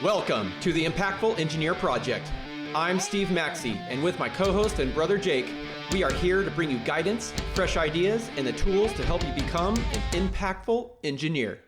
Welcome to the Impactful Engineer Project. I'm Steve Maxey, and with my co-host and brother Jake, we are here to bring you guidance, fresh ideas, and the tools to help you become an impactful engineer.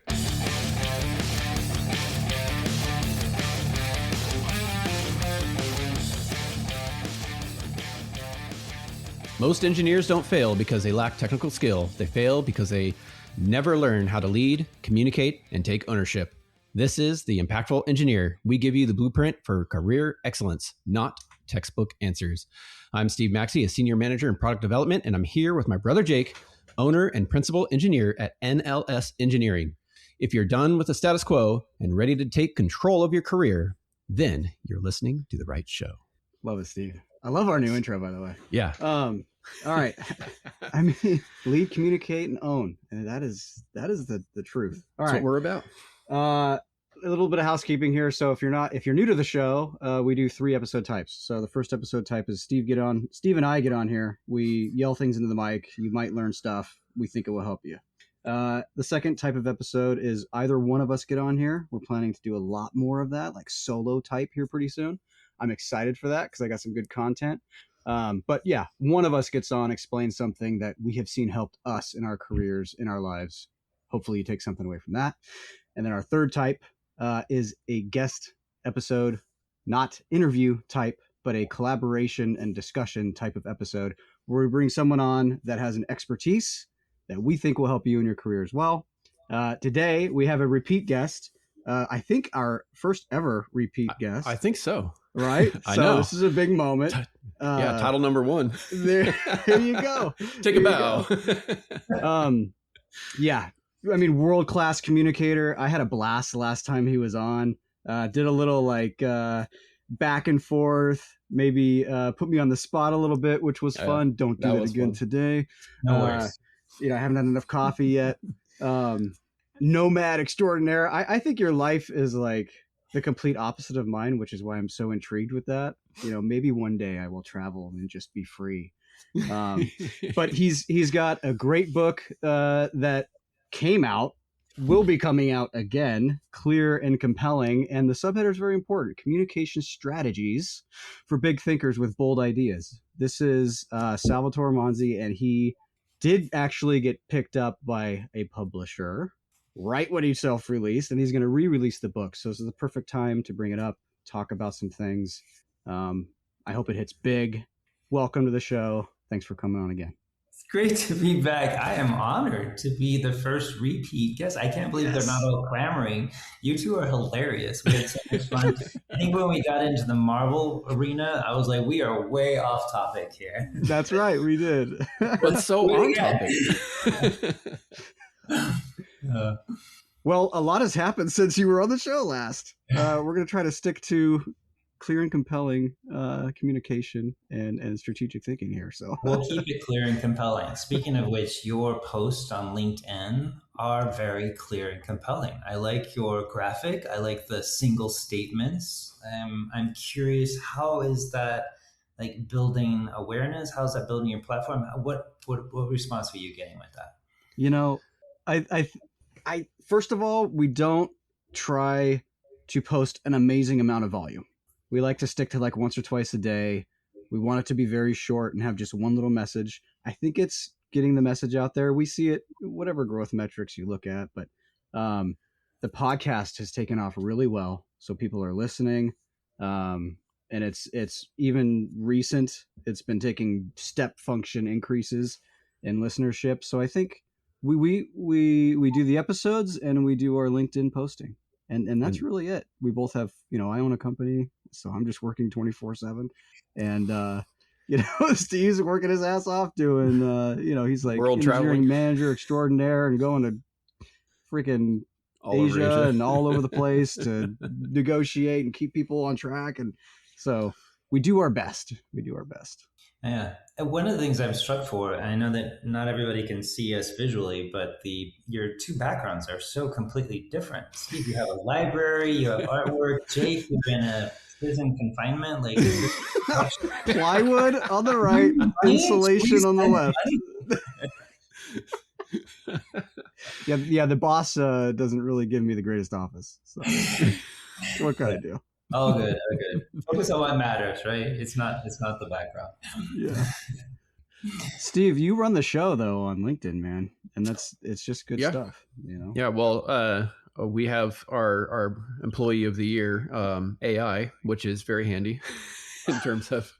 Most engineers don't fail because they lack technical skill. They fail because they never learn how to lead, communicate, and take ownership. This is the Impactful Engineer. We give you the blueprint for career excellence, not textbook answers. I'm Steve Maxey, a senior manager in product development, and I'm here with my brother Jake, owner and principal engineer at NLS Engineering. If you're done with the status quo and ready to take control of your career, then you're listening to the right show. Love it, Steve. I love our new intro, by the way. Yeah. All right. I mean, lead, communicate, and own. And that is the truth. All right. That's what we're about. A little bit of housekeeping here. So if you're new to the show, we do 3 episode types. So the first episode type is Steve and I get on here. We yell things into the mic. You might learn stuff. We think it will help you. The second type of episode is either one of us get on here. We're planning to do a lot more of that, like solo type here pretty soon. I'm excited for that because I got some good content. But yeah, one of us gets on, explains something that we have seen helped us in our careers, in our lives. Hopefully you take something away from that. And then our third type is a guest episode, not interview type, but a collaboration and discussion type of episode where we bring someone on that has an expertise that we think will help you in your career as well. Today, we have a repeat guest. I think our first ever repeat guest. I think so. Right? I so know. This is a big moment. Yeah, title number 1. Here you go. Take a bow. Yeah. I mean, world-class communicator. I had a blast the last time he was on. Did a little back and forth, maybe put me on the spot a little bit, which was fun. Don't do that again today. No worries. I haven't had enough coffee yet. Nomad extraordinaire. I think your life is like the complete opposite of mine, which is why I'm so intrigued with that. Maybe one day I will travel and just be free. But he's got a great book that came out, will be coming out again, clear and compelling. And the subheader is very important. Communication strategies for big thinkers with bold ideas. This is Salvatore Manzi, and he did actually get picked up by a publisher right when he self-released, and he's going to re-release the book. So this is the perfect time to bring it up, talk about some things. I hope it hits big. Welcome to the show. Thanks for coming on again. It's great to be back. I am honored to be the first repeat guest. I can't believe they're not all clamoring. You two are hilarious. We had so much fun. I think when we got into the Marvel arena, I was like, we are way off topic here. That's right. We did. But so on topic. Well, a lot has happened since you were on the show last. We're going to try to stick to clear and compelling communication and strategic thinking here. So we'll keep it clear and compelling. Speaking of which, your posts on LinkedIn are very clear and compelling. I like your graphic. I like the single statements. I'm curious, how is that like building awareness? How's that building your platform? What response were you getting with that? I first of all, we don't try to post an amazing amount of volume. We like to stick to like once or twice a day. We want it to be very short and have just one little message. I think it's getting the message out there. We see it, whatever growth metrics you look at, but the podcast has taken off really well. So people are listening. And it's even recent. It's been taking step function increases in listenership. So I think we do the episodes and we do our LinkedIn posting. And that's really it. We both have, I own a company, so I'm just working 24/7. And, Steve's working his ass off doing, he's like world engineering traveling manager extraordinaire and going to freaking Asia and all over the place to negotiate and keep people on track. And so we do our best. Yeah. And one of the things I'm struck for, and I know that not everybody can see us visually, but your two backgrounds are so completely different. Steve, you have a library, you have artwork. Jake, you're in a prison confinement. Like plywood on the right, insulation on the left. Yeah. The boss doesn't really give me the greatest office. So what can I do? Oh, good. Oh, good. Focus on what matters, right? It's not the background. Yeah. Steve, you run the show though on LinkedIn, man, and it's just good stuff. Yeah. Well, we have our employee of the year, AI, which is very handy in terms of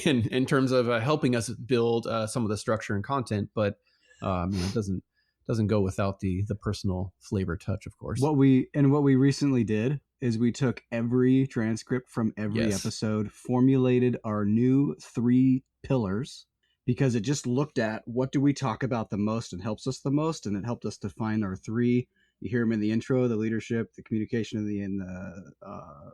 in terms of helping us build some of the structure and content, but it doesn't go without the personal flavor touch, of course. What we recently did is we took every transcript from every episode, formulated our new 3 pillars, because it just looked at what do we talk about the most and helps us the most, and it helped us define our 3. You hear them in the intro: the leadership, the communication, and the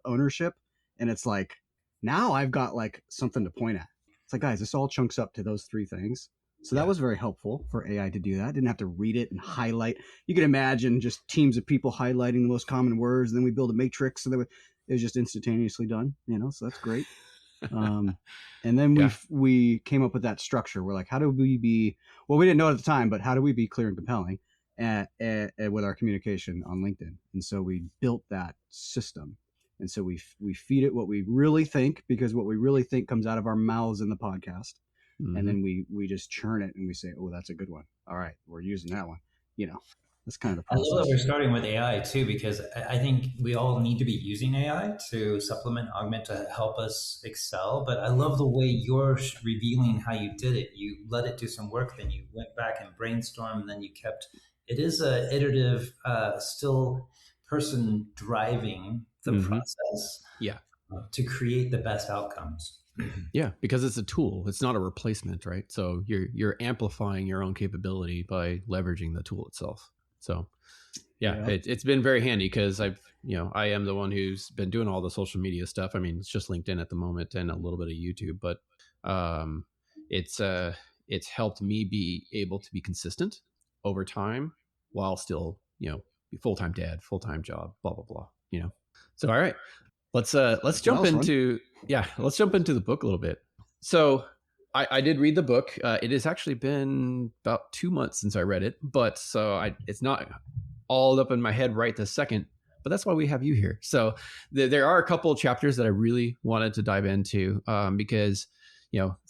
ownership. And it's like, now I've got like something to point at. It's like, guys, this all chunks up to those 3 things. So that was very helpful for AI to do that. Didn't have to read it and highlight. You can imagine just teams of people highlighting the most common words. And then we build a matrix, and it was just instantaneously done. So that's great. And then we came up with that structure. We're like, how do we be? Well, we didn't know it at the time, but how do we be clear and compelling with our communication on LinkedIn? And so we built that system. And so we feed it what we really think, because what we really think comes out of our mouths in the podcast. Mm-hmm. And then we just churn it and we say, oh, that's a good one. All right, we're using that one. That's kind of the process. I love that we're starting with AI too, because I think we all need to be using AI to supplement, augment, to help us excel. But I love the way you're revealing how you did it. You let it do some work, then you went back and brainstormed, and then you kept. It is a iterative, still person driving the process. Yeah. To create the best outcomes. Yeah, because it's a tool. It's not a replacement, right? So you're amplifying your own capability by leveraging the tool itself. So it's been very handy, because I am the one who's been doing all the social media stuff. I mean, it's just LinkedIn at the moment and a little bit of YouTube, but it's helped me be able to be consistent over time while still, be full-time dad, full-time job, blah, blah, blah, So, all right. Let's jump into the book a little bit. So I did read the book. It has actually been about 2 months since I read it, but it's not all up in my head right this second. But that's why we have you here. So there are a couple of chapters that I really wanted to dive into, because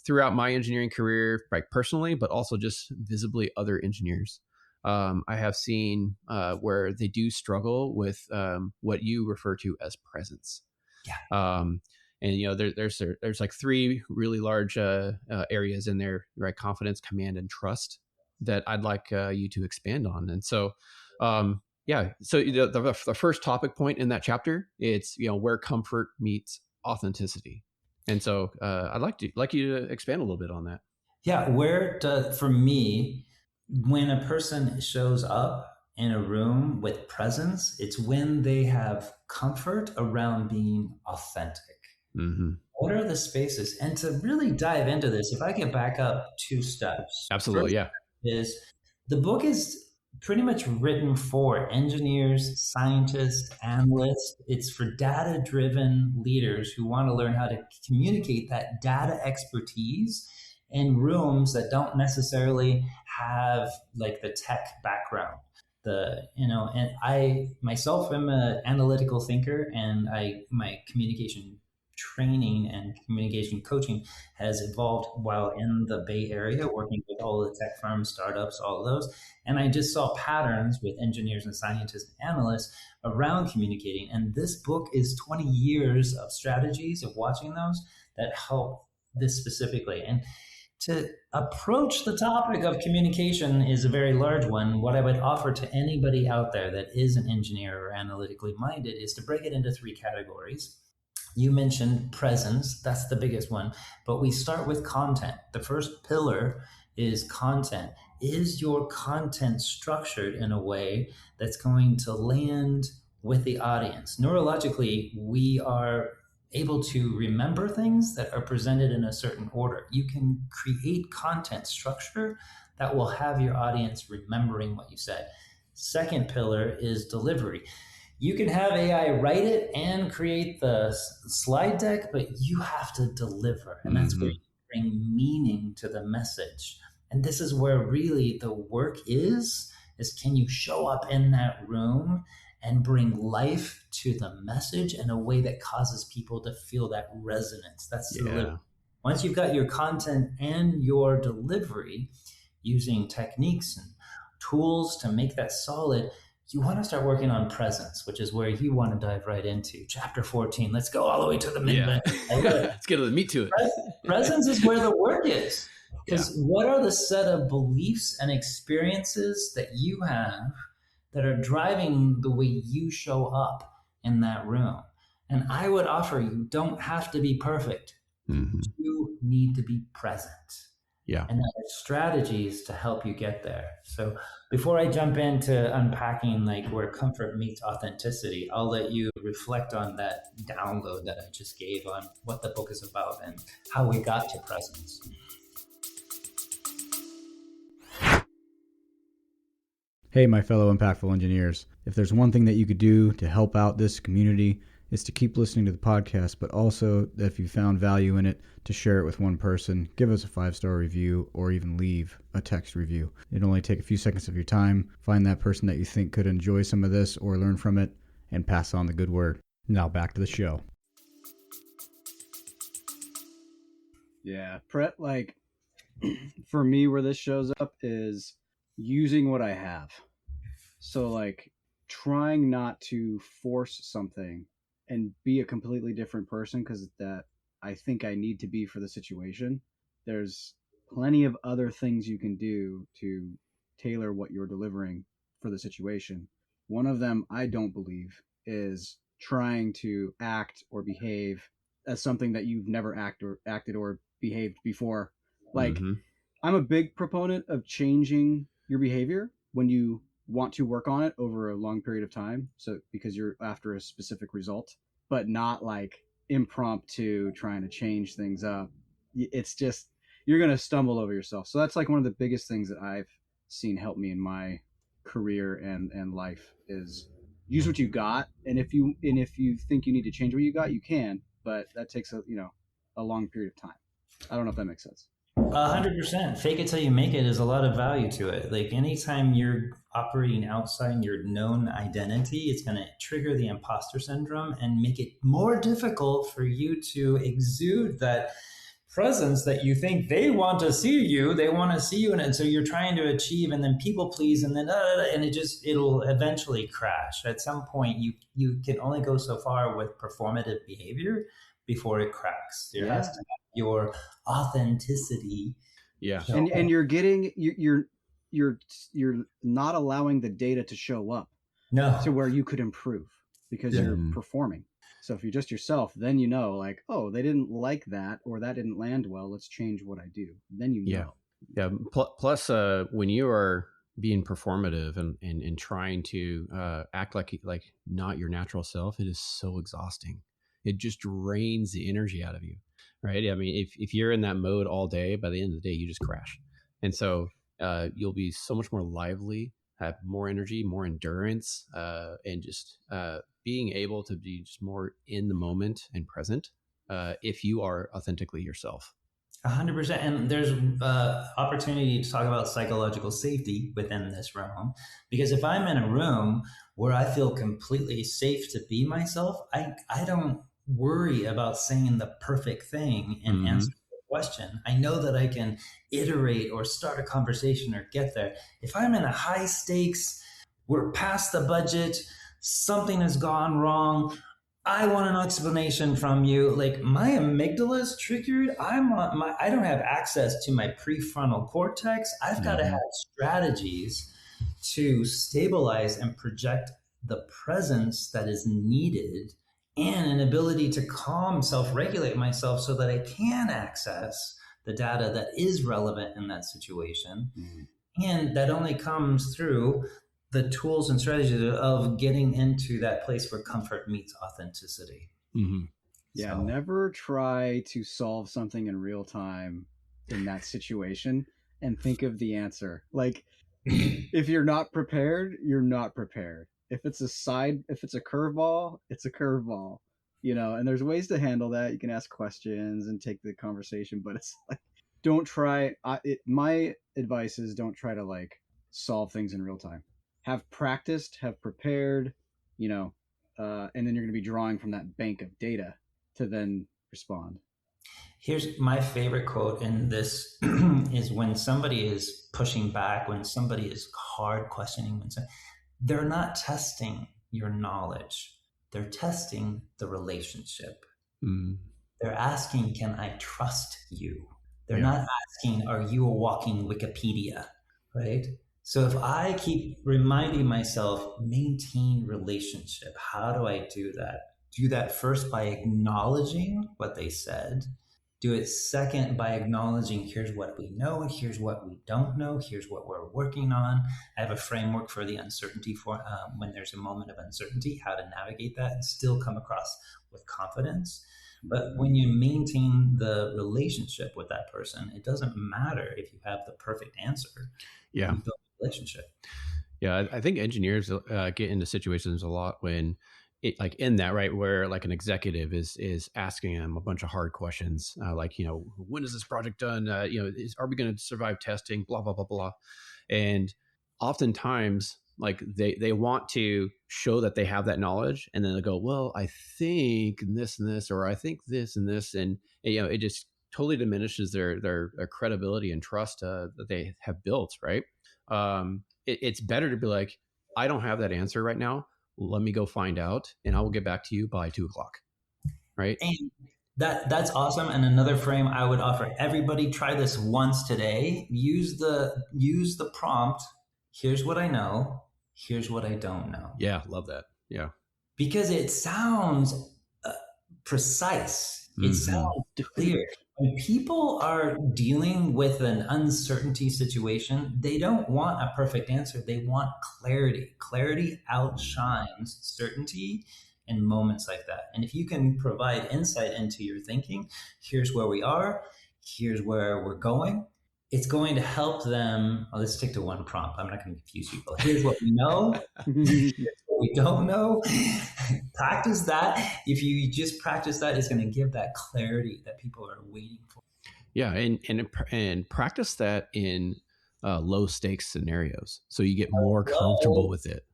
throughout my engineering career, like personally, but also just visibly other engineers, I have seen where they do struggle with what you refer to as presence. Yeah. And there's like 3 really large areas in there, right? Confidence, command, and trust, that I'd like you to expand on. And so, so the first topic point in that chapter, it's where comfort meets authenticity. And so I'd like you to expand a little bit on that. Yeah, for me, when a person shows up in a room with presence, it's when they have comfort around being authentic. Mm-hmm. What are the spaces? And to really dive into this, if I can back up 2 steps. Absolutely, yeah. Is the book is pretty much written for engineers, scientists, analysts. It's for data-driven leaders who want to learn how to communicate that data expertise in rooms that don't necessarily have like the tech background. And I myself am an analytical thinker, and my communication training and communication coaching has evolved while in the Bay Area, working with all the tech firms, startups, all of those. And I just saw patterns with engineers and scientists and analysts around communicating. And this book is 20 years of strategies of watching those that help this specifically. And to approach the topic of communication is a very large one. What I would offer to anybody out there that is an engineer or analytically minded is to break it into 3 categories. You mentioned presence. That's the biggest one. But we start with content. The first pillar is content. Is your content structured in a way that's going to land with the audience? Neurologically, we are able to remember things that are presented in a certain order. You can create content structure that will have your audience remembering what you said. Second pillar is delivery. You can have AI write it and create the slide deck, but you have to deliver. And that's where you bring meaning to the message. And this is where really the work is is can you show up in that room and bring life to the message in a way that causes people to feel that resonance. That's delivery. Once you've got your content and your delivery using techniques and tools to make that solid, you want to start working on presence, which is where you want to dive right into. Chapter 14. Let's go all the way to the mid. Let's get to the meat to it. Presence is where the work is. Because what are the set of beliefs and experiences that you have that are driving the way you show up in that room? And I would offer you don't have to be perfect. Mm-hmm. You need to be present. Yeah. And there are strategies to help you get there. So before I jump into unpacking like where comfort meets authenticity, I'll let you reflect on that download that I just gave on what the book is about and how we got to presence. Hey, my fellow impactful engineers. If there's one thing that you could do to help out this community, is to keep listening to the podcast, but also that if you found value in it, to share it with one person, give us a 5-star review, or even leave a text review. It'll only take a few seconds of your time. Find that person that you think could enjoy some of this or learn from it, and pass on the good word. Now back to the show. Yeah, like for me, where this shows up is using what I have. So like trying not to force something and be a completely different person because that I think I need to be for the situation. There's plenty of other things you can do to tailor what you're delivering for the situation. One of them, I don't believe, is trying to act or behave as something that you've never acted or behaved before. Like, I'm a big proponent of changing your behavior when you want to work on it over a long period of time. So because you're after a specific result, but not like impromptu trying to change things up. It's just, you're going to stumble over yourself. So that's like one of the biggest things that I've seen help me in my career and life is use what you got. And if you think you need to change what you got, you can, but that takes a long period of time. I don't know if that makes sense. 100%. Fake it till you make it is a lot of value to it. Like anytime you're operating outside your known identity, it's going to trigger the imposter syndrome and make it more difficult for you to exude that presence that you think they want to see you. They want to see you. And so you're trying to achieve and then people please and then, and it'll eventually crash. At some point, you can only go so far with performative behavior before it cracks. There has to be your authenticity. And you're getting you're not allowing the data to show up to where you could improve because you're performing. So if you're just yourself, then like, oh, they didn't like that or that didn't land well, let's change what I do. Then Plus when you are being performative and trying to act like not your natural self, it is so exhausting. It just drains the energy out of you. Right. I mean, if you're in that mode all day, by the end of the day, you just crash. And so you'll be so much more lively, have more energy, more endurance, and just being able to be just more in the moment and present if you are authentically yourself. 100%. And there's opportunity to talk about psychological safety within this realm. Because if I'm in a room where I feel completely safe to be myself, I don't worry about saying the perfect thing and answering the question. I know that I can iterate or start a conversation or get there. If I'm in a high stakes, we're past the budget, something has gone wrong, I want an explanation from you. Like my amygdala is triggered. I don't have access to my prefrontal cortex. I've got to have strategies to stabilize and project the presence that is needed and an ability to calm, self-regulate myself so that I can access the data that is relevant in that situation. And that only comes through the tools and strategies of getting into that place where comfort meets authenticity. Yeah, never try to solve something in real time in that situation and think of the answer. Like, if you're not prepared, you're not prepared. If it's a curveball, it's a curveball, and there's ways to handle that. You can ask questions and take the conversation, but it's like, don't try. My advice is don't try to like solve things in real time. Have practiced, have prepared, and then you're going to be drawing from that bank of data to then respond. Here's my favorite quote in this is when somebody is pushing back, when somebody is hard questioning, they're not testing your knowledge. They're testing the relationship. Mm. They're asking, can I trust you? They're not asking, are you a walking Wikipedia, right? So if I keep reminding myself, maintain relationship, how do I do that? Do that first by acknowledging what they said. Do it second by acknowledging, here's what we know, here's what we don't know, here's what we're working on. I have a framework for the uncertainty for when there's a moment of uncertainty, how to navigate that and still come across with confidence. But when you maintain the relationship with that person, it doesn't matter if you have the perfect answer. Yeah. You build a relationship. Yeah. I think engineers get into situations a lot when like in that, right, where like an executive is asking them a bunch of hard questions, like, when is this project done? Are we going to survive testing? Blah, blah, blah, blah. And oftentimes, like they want to show that they have that knowledge, and then they go, well, I think this and this, or I think this and this, and it just totally diminishes their credibility and trust that they have built, right? It's better to be like, I don't have that answer right now. Let me go find out, and I will get back to you by 2:00. Right. And that's awesome. And another frame I would offer everybody, try this once today. Use the prompt. Here's what I know. Here's what I don't know. Yeah. Love that. Yeah. Because it sounds precise. It sounds clear. When people are dealing with an uncertainty situation, they don't want a perfect answer. They want clarity. Clarity outshines certainty in moments like that. And if you can provide insight into your thinking, here's where we are, here's where we're going, it's going to help them. Oh, let's stick to one prompt. I'm not going to confuse people. Here's what we know. Here's what we don't know. Practice that. If you just practice that, it's going to give that clarity that people are waiting for. Yeah, and practice that in low stakes scenarios, so you get more comfortable with it.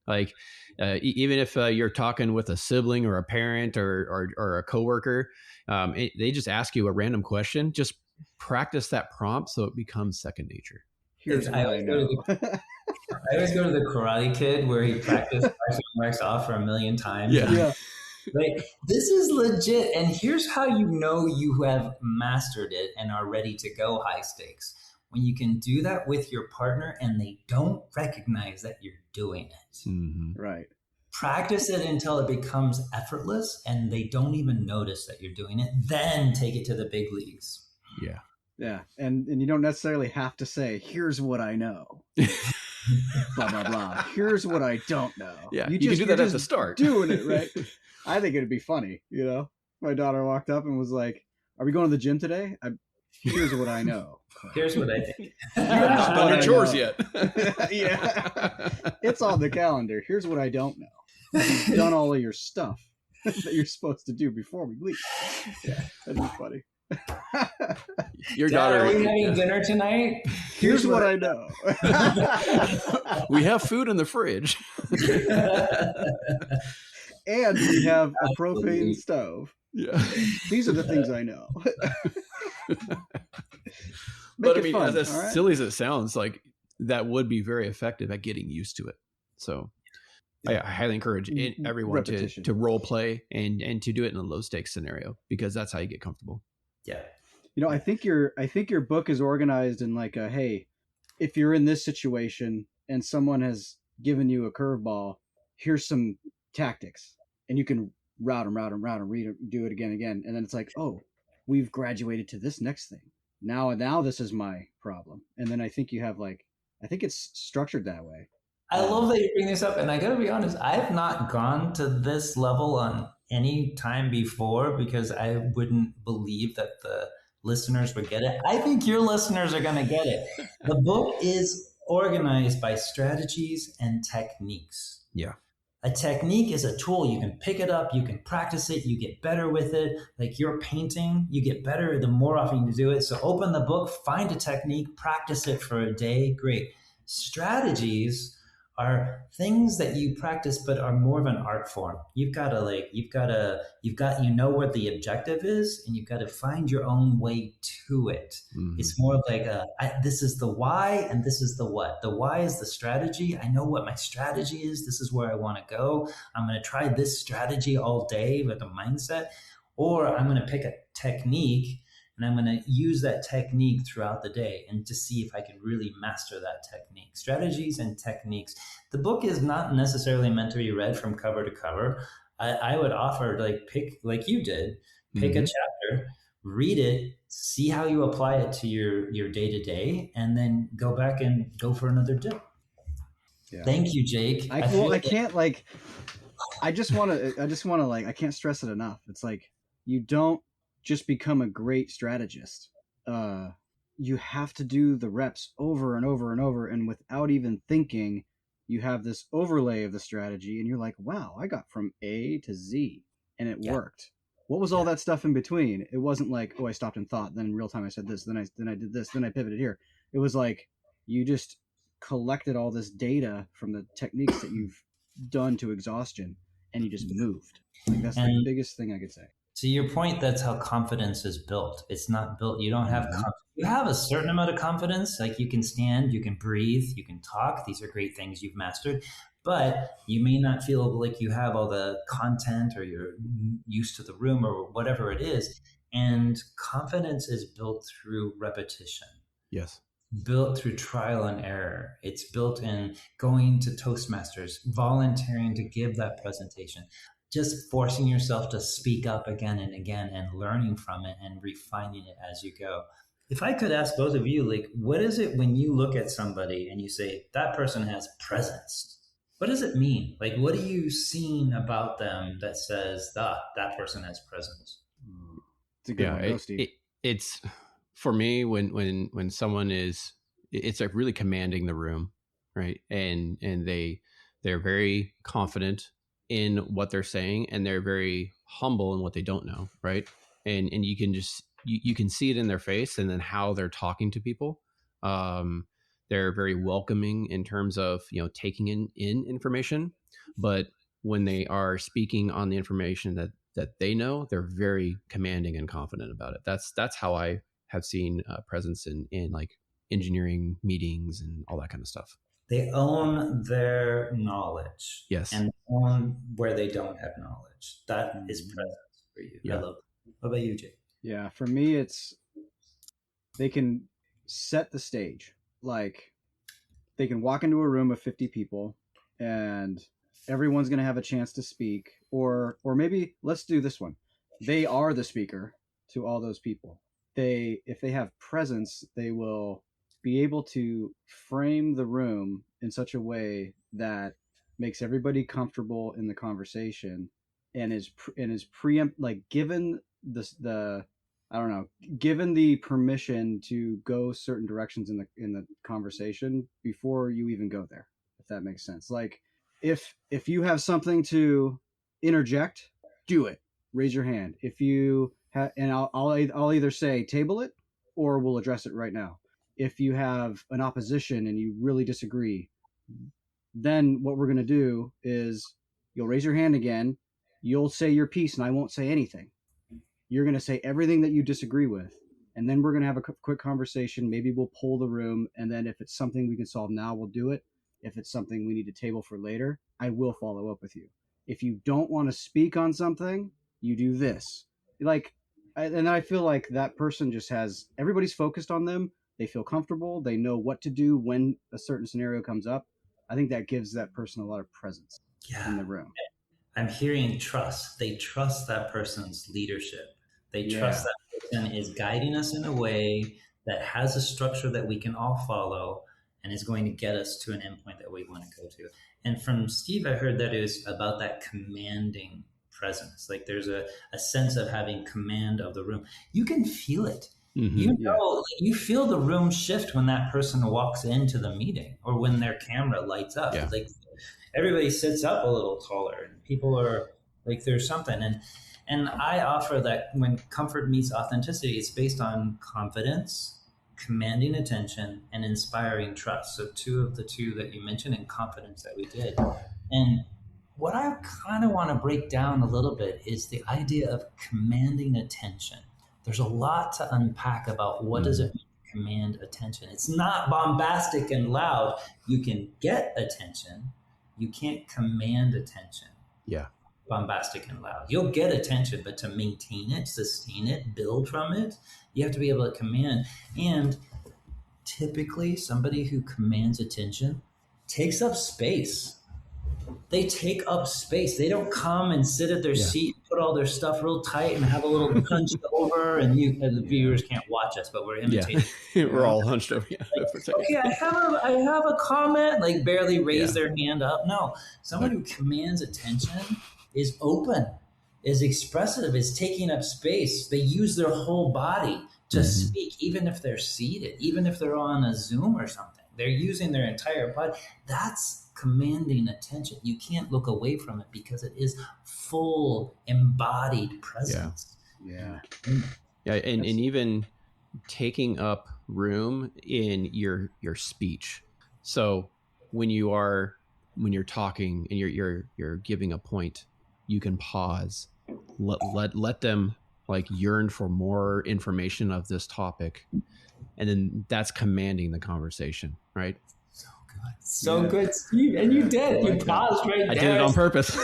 Like even if you're talking with a sibling or a parent or a coworker, they just ask you a random question. Just practice that prompt so it becomes second nature. I always go to the Karate Kid where he practiced marks off for 1,000,000 times. Yeah. Like, this is legit. And here's how you know you have mastered it and are ready to go high stakes. When you can do that with your partner and they don't recognize that you're doing it. Mm-hmm. Right. Practice it until it becomes effortless and they don't even notice that you're doing it. Then take it to the big leagues. Yeah. Yeah. And you don't necessarily have to say, here's what I know. Blah, blah, blah. Here's what I don't know. Yeah. You can do that at the start. Doing it, right? I think it'd be funny, My daughter walked up and was like, are we going to the gym today? Here's what I know. Here's what I think. You're not done your chores yet. Yeah. It's on the calendar. Here's what I don't know. You've done all of your stuff that you're supposed to do before we leave. Yeah, that'd be funny. Your daughter. Are we having dinner tonight? Here's what I know. We have food in the fridge. And we have a propane stove. Yeah. These are the things I know. But I mean, fun, as silly as it sounds, like that would be very effective at getting used to it. So I highly encourage everyone to role play and to do it in a low stakes scenario, because that's how you get comfortable. Yeah. I think your book is organized in like hey, if you're in this situation and someone has given you a curveball, here's some tactics, and you can route them, read it, do it again, and then it's like, oh, we've graduated to this next thing. Now this is my problem, and then I think you have I think it's structured that way. I love that you bring this up, and I got to be honest, I've not gone to this level on any time before because I wouldn't believe that the listeners would get it. I think your listeners are going to get it. The book is organized by strategies and techniques. Yeah. A technique is a tool. You can pick it up, you can practice it, you get better with it. Like your painting, you get better the more often you do it. So open the book, find a technique, practice it for a day. Great. Strategies are things that you practice but are more of an art form. You've got to you know what the objective is, and you've got to find your own way to it. Mhm. It's more like this is the why and this is the what. The why is the strategy. I know what my strategy is. This is where I want to go. I'm going to try this strategy all day with a mindset, or I'm going to pick a technique and I'm going to use that technique throughout the day and to see if I can really master that technique. Strategies and techniques. The book is not necessarily meant to be read from cover to cover. I would offer pick, like you did, pick a chapter, read it, see how you apply it to your day to day, and then go back and go for another dip. Yeah. Thank you, Jake. I just want to I can't stress it enough. It's like, you don't just become a great strategist. You have to do the reps over and over and over, and without even thinking, you have this overlay of the strategy, and you're like, wow, I got from A to Z, and it worked. What was all that stuff in between? It wasn't like, oh, I stopped and thought, then in real time I said this, then I did this, then I pivoted here. It was like, you just collected all this data from the techniques that you've done to exhaustion, and you just moved. Like, that's the biggest thing I could say. To your point, that's how confidence is built. It's not built. You don't have you have a certain amount of confidence. Like, you can stand, you can breathe, you can talk. These are great things you've mastered, but you may not feel like you have all the content, or you're used to the room, or whatever it is. And confidence is built through repetition. Yes. Built through trial and error. It's built in going to Toastmasters, volunteering to give that presentation, just forcing yourself to speak up again and again, and learning from it and refining it as you go. If I could ask both of you, like, what is it when you look at somebody and you say, that person has presence? What does it mean? Like, what are you seeing about them that says that person has presence? It's a good one, Steve. It's, for me, when someone is, it's like really commanding the room, right? And they're very confident in what they're saying, and they're very humble in what they don't know, right? And you can just you can see it in their face, and then how they're talking to people. They're very welcoming in terms of, taking in information, but when they are speaking on the information that they know, they're very commanding and confident about it. That's how I have seen presence in like engineering meetings and all that kind of stuff. They own their knowledge. Yes. And own where they don't have knowledge. That is presence for you. Yeah. I love it. What about you, Jake? Yeah, for me, it's, they can set the stage. Like, they can walk into a room of 50 people, and everyone's going to have a chance to speak. Or maybe, let's do this one. They are the speaker to all those people. If they have presence, they will be able to frame the room in such a way that makes everybody comfortable in the conversation, and is given given the permission to go certain directions in the conversation before you even go there, if that makes sense. Like, if you have something to interject, do it. Raise your hand. If you and I'll either say table it, or we'll address it right now. If you have an opposition and you really disagree, then what we're going to do is, you'll raise your hand again, you'll say your piece, and I won't say anything. You're going to say everything that you disagree with, and then we're going to have a quick conversation. Maybe we'll poll the room, and then if it's something we can solve now, we'll do it. If it's something we need to table for later, I will follow up with you. If you don't want to speak on something, you do this. And I feel like that person just has, everybody's focused on them. They feel comfortable. They know what to do when a certain scenario comes up. I think that gives that person a lot of presence in the room. I'm hearing trust. They trust that person's leadership. They trust that person is guiding us in a way that has a structure that we can all follow, and is going to get us to an endpoint that we want to go to. And from Steve, I heard that it was about that commanding presence. Like, there's a sense of having command of the room. You can feel it. Mm-hmm. You feel the room shift when that person walks into the meeting, or when their camera lights up. Yeah. Like, everybody sits up a little taller, and people are like, there's something. And I offer that when comfort meets authenticity, it's based on confidence, commanding attention and inspiring trust. So two of the two that you mentioned, and confidence that we did. And what I kind of want to break down a little bit is the idea of commanding attention. There's a lot to unpack about what does it mean to command attention. It's not bombastic and loud. You can get attention. You can't command attention. Yeah. Bombastic and loud. You'll get attention, but to maintain it, sustain it, build from it, you have to be able to command. And typically somebody who commands attention takes up space. They take up space. They don't come and sit at their seat, put all their stuff real tight and have a little hunched over. And the viewers can't watch us, but we're imitating. Yeah. We're all hunched over. Yeah. Okay, I have a comment. Like barely raise their hand up. No, someone who commands attention is open, is expressive, is taking up space. They use their whole body to speak, even if they're seated, even if they're on a Zoom or something. They're using their entire body. That's commanding attention. You can't look away from it because it is full embodied presence. Yeah. And even taking up room in your speech. So when you're talking and you're giving a point, you can pause, let them like yearn for more information of this topic, and then that's commanding the conversation, right? So good, Steve. And you did. You paused right there. I did it on purpose.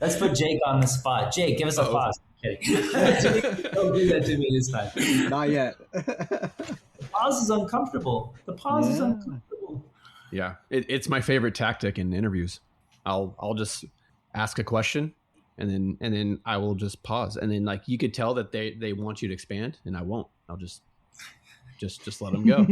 Let's put Jake on the spot. Jake, give us a pause. I'm kidding. Don't do that to me this time. Not yet. The pause is uncomfortable. The pause is uncomfortable. Yeah, it's my favorite tactic in interviews. I'll just ask a question, and then I will just pause, and then like you could tell that they want you to expand, and I won't. I'll just let them go.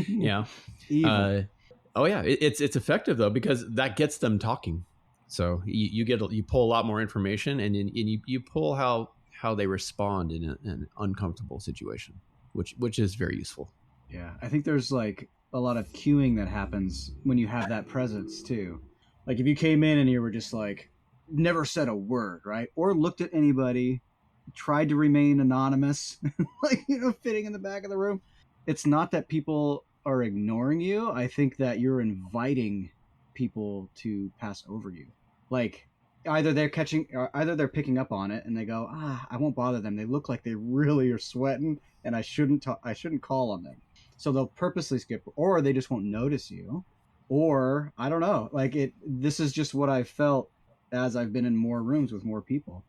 Yeah. It's effective though, because that gets them talking. So you pull a lot more information, and you pull how they respond in an uncomfortable situation, which is very useful. Yeah, I think there's like a lot of cueing that happens when you have that presence too. Like if you came in and you were just like never said a word, right? Or looked at anybody, tried to remain anonymous, like, fitting in the back of the room. It's not that people are ignoring you. I think that you're inviting people to pass over you. Like either they're picking up on it and they go, I won't bother them. They look like they really are sweating and I shouldn't call on them. So they'll purposely skip, or they just won't notice you. Or I don't know, this is just what I've felt as I've been in more rooms with more people,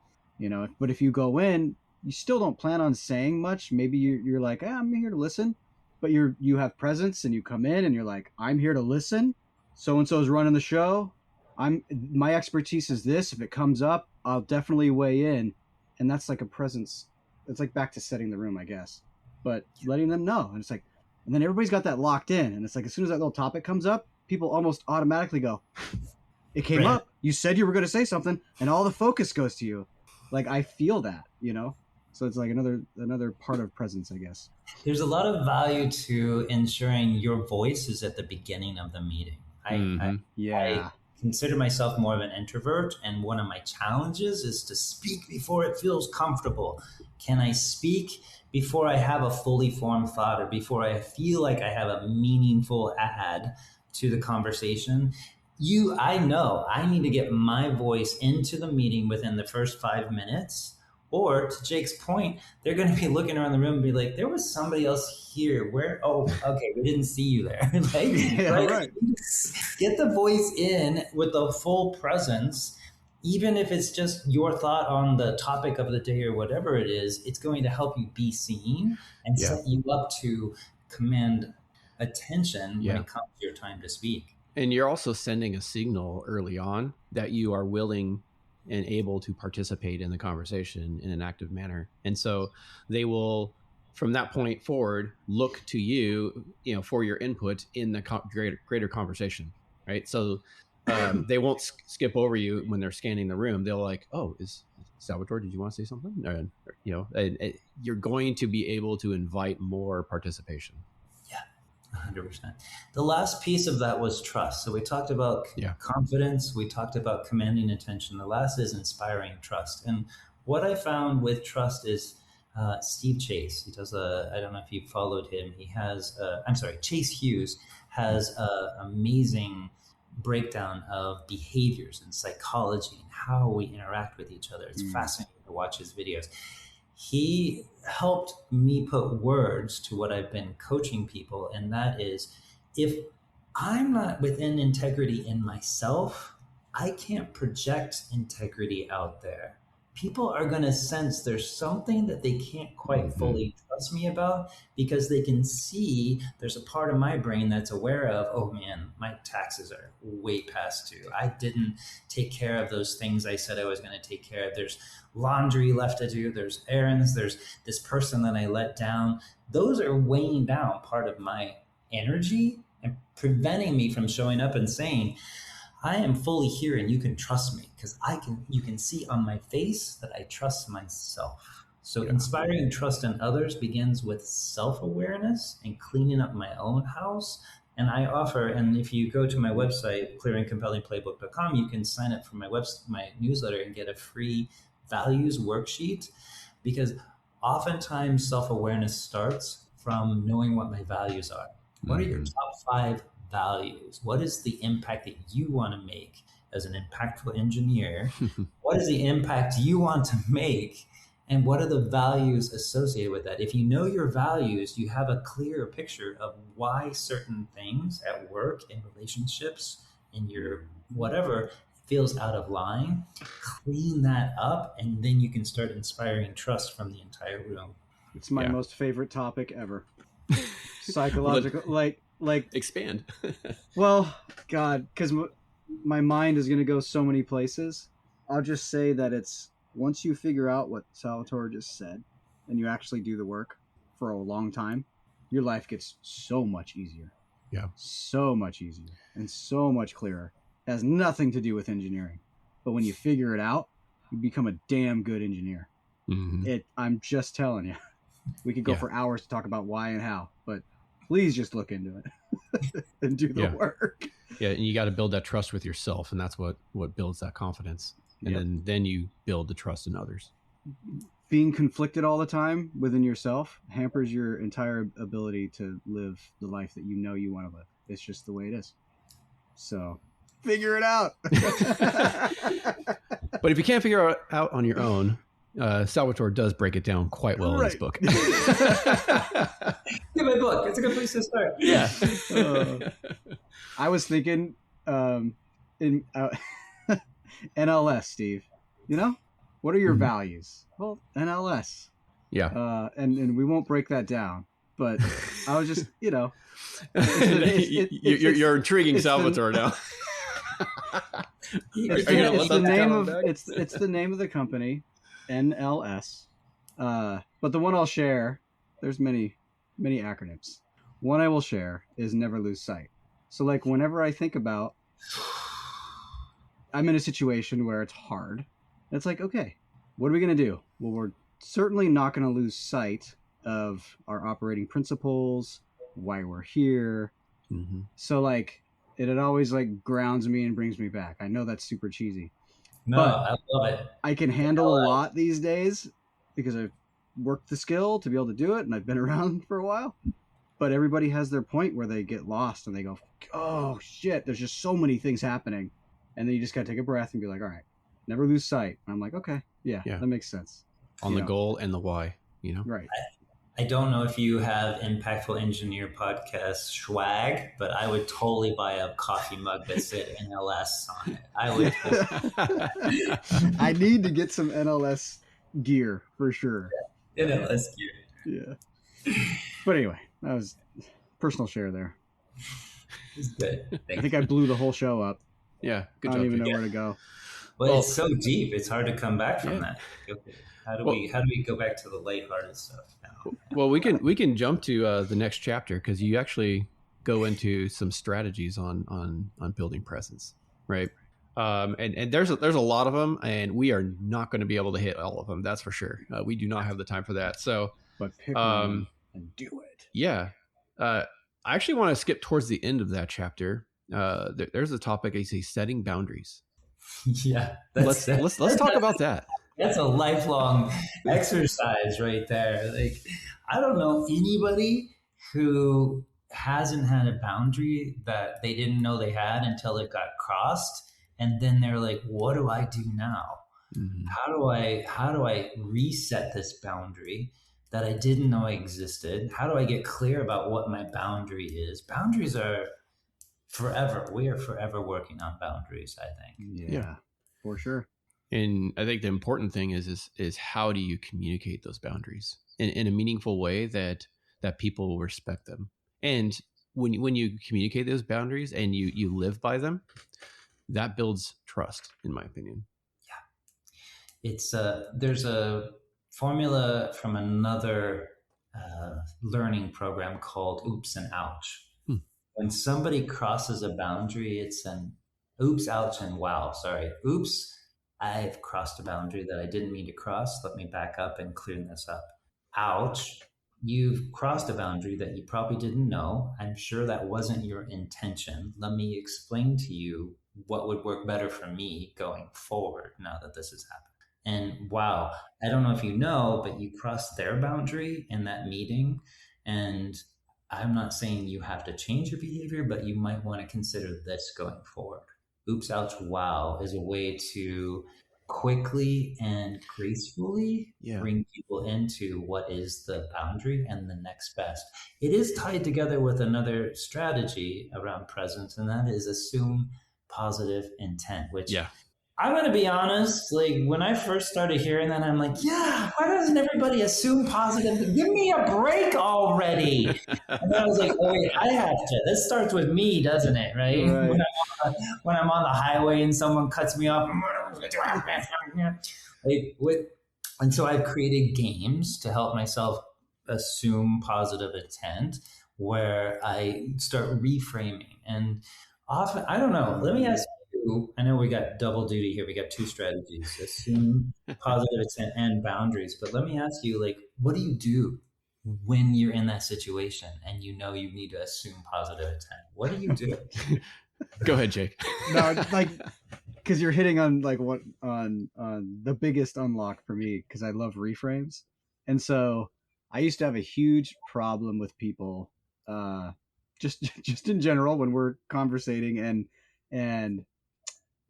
but if you go in, you still don't plan on saying much. Maybe you're like, I'm here to listen, but you have presence and you come in and you're like, I'm here to listen. So-and-so is running the show. My expertise is this. If it comes up, I'll definitely weigh in. And that's like a presence. It's like back to setting the room, I guess, but letting them know. And it's like, and then everybody's got that locked in. And it's like, as soon as that little topic comes up, people almost automatically go, it came up. You said you were going to say something, and all the focus goes to you. Like, I feel that, So it's like another part of presence, I guess. There's a lot of value to ensuring your voice is at the beginning of the meeting. I consider myself more of an introvert, and one of my challenges is to speak before it feels comfortable. Can I speak before I have a fully formed thought, or before I feel like I have a meaningful add to the conversation? I know I need to get my voice into the meeting within the first 5 minutes. Or to Jake's point, they're going to be looking around the room and be like, there was somebody else here. Where? Oh, okay. We didn't see you there. Right? Get the voice in with the full presence. Even if it's just your thought on the topic of the day or whatever it is, it's going to help you be seen and set you up to command attention when it comes to your time to speak. And you're also sending a signal early on that you are willing and able to participate in the conversation in an active manner. And so they will, from that point forward, look to you, for your input in the greater conversation, right? So they won't skip over you when they're scanning the room. They'll like, oh, is Salvatore, did you want to say something? You're going to be able to invite more participation. 100%. The last piece of that was trust. So we talked about confidence. We talked about commanding attention. The last is inspiring trust. And what I found with trust is Steve Chase. He does I don't know if you followed him. He has, I'm sorry, Chase Hughes has an amazing breakdown of behaviors and psychology and how we interact with each other. It's fascinating to watch his videos. He helped me put words to what I've been coaching people, and that is, if I'm not within integrity in myself, I can't project integrity out there. People are going to sense there's something that they can't quite fully trust me about, because they can see there's a part of my brain that's aware of, oh man, my taxes are way past due. I didn't take care of those things I said I was going to take care of. There's laundry left to do. There's errands. There's this person that I let down. Those are weighing down part of my energy and preventing me from showing up and saying, I am fully here and you can trust me, because you can see on my face that I trust myself. So inspiring trust in others begins with self-awareness and cleaning up my own house. And I offer, and if you go to my website, clearandcompellingplaybook.com, you can sign up for my newsletter and get a free values worksheet, because oftentimes self-awareness starts from knowing what my values are. What are your top 5 values? What is the impact that you want to make as an impactful engineer? What is the impact you want to make? And what are the values associated with that? If you know your values, you have a clearer picture of why certain things at work, in relationships, in your whatever, feels out of line. Clean that up, and then you can start inspiring trust from the entire room. It's my most favorite topic ever. Psychological, like expand. Well, God, because my mind is going to go so many places. I'll just say that it's, once you figure out what Salvatore just said and you actually do the work for a long time, your life gets so much easier. Yeah. So much easier and so much clearer. It has nothing to do with engineering. But when you figure it out, you become a damn good engineer. I'm just telling you. We could go for hours to talk about why and how, but please just look into it and do the work. Yeah, and you got to build that trust with yourself, and that's what builds that confidence. And then you build the trust in others. Being conflicted all the time within yourself hampers your entire ability to live the life that you know you want to live. It's just the way it is. So figure it out. But if you can't figure it out on your own, Salvatore does break it down quite well in his book. Get my book. It's a good place to start. Yeah. I was thinking in NLS, Steve. You know, what are your values? Well, NLS. Yeah. And we won't break that down. But I was just, you're intriguing Salvatore now. It's the name of the company. NLS. But the one I'll share, there's many acronyms. One I will share is never lose sight. So like whenever I think about, I'm in a situation where it's hard, it's like, okay, what are we going to do? Well, we're certainly not going to lose sight of our operating principles, why we're here. So like it always like grounds me and brings me back. I know that's super cheesy. No, I love it. I can handle a lot these days because I've worked the skill to be able to do it, and I've been around for a while. But everybody has their point where they get lost and they go, oh, shit, there's just so many things happening. And then you just got to take a breath and be like, all right, never lose sight. And I'm like, okay, yeah, that makes sense. On the goal and the why, Right. I don't know if you have Impactful Engineer podcast swag, but I would totally buy a coffee mug that said NLS on it. I would. I need to get some NLS gear for sure. NLS gear. Yeah. But anyway, that was personal share there. It's good. I think I blew the whole show up. Yeah. Good I job. don't even know where to go. Well, it's so deep. It's hard to come back from that. Okay. How do we go back to the lighthearted stuff now? Well, we can jump to the next chapter, because you actually go into some strategies on building presence, right? And there's a lot of them, and we are not going to be able to hit all of them. That's for sure. We do not have the time for that. So, but pick one and do it. Yeah. I actually want to skip towards the end of that chapter. There's a topic, I say, setting boundaries. Yeah. Let's talk about that. That's a lifelong exercise right there. Like, I don't know anybody who hasn't had a boundary that they didn't know they had until it got crossed. And then they're like, what do I do now? Mhm. How do I reset this boundary that I didn't know existed? How do I get clear about what my boundary is? Boundaries are forever. We are forever working on boundaries, I think. Yeah, for sure. And I think the important thing is how do you communicate those boundaries in a meaningful way that people will respect them. And when you communicate those boundaries and you live by them, that builds trust, in my opinion. It's there's a formula from another learning program called oops and ouch. When somebody crosses a boundary, it's an oops, ouch, and wow. Sorry. Oops, I've crossed a boundary that I didn't mean to cross. Let me back up and clear this up. Ouch, you've crossed a boundary that you probably didn't know. I'm sure that wasn't your intention. Let me explain to you what would work better for me going forward now that this has happened. And wow, I don't know if you know, but you crossed their boundary in that meeting. And I'm not saying you have to change your behavior, but you might want to consider this going forward. Oops, ouch, wow is a way to quickly and gracefully bring people into what is the boundary and the next best. It is tied together with another strategy around presence, and that is assume positive intent, which I'm going to be honest, like when I first started hearing that, I'm like, yeah, why doesn't everybody assume positive? Give me a break already. And then I was like, oh, wait, I have to. This starts with me, doesn't it? Right? When I'm on the highway and someone cuts me off. And so I've created games to help myself assume positive intent where I start reframing. And often, I don't know, let me ask you, I know we got double duty here. We got two strategies, assume positive intent and boundaries. But let me ask you, like, what do you do when you're in that situation and you know you need to assume positive intent? What do you do? Go ahead, Jake. No, like, because you're hitting on like what on the biggest unlock for me, because I love reframes. And so I used to have a huge problem with people just in general when we're conversating and